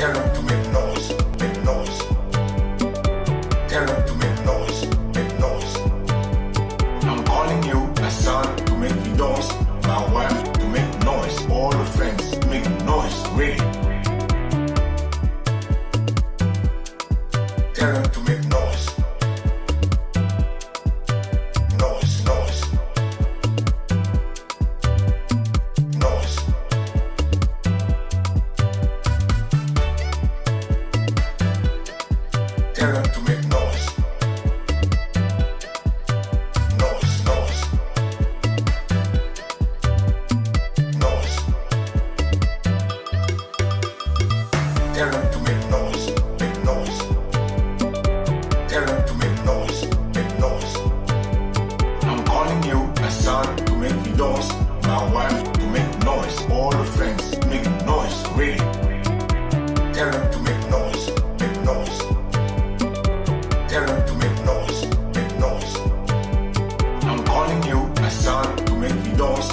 Tell them to make noise, make noise. Tell them to make noise, make noise. I'm calling you, my son, to make noise. My wife, to make noise. All the friends, make noise, really. Tell them to make noise. Noise, noise. Noise. Tell them to make noise. Noise, noise. Noise. Tell them to make noise, make noise. Tell them to make noise, make noise. I'm calling you, my son, to make noise. My wife, to make noise. All the friends, make noise, really. Tell them to make noise, make noise. Tell them to make noise, make noise. I'm calling you, my son, to make noise.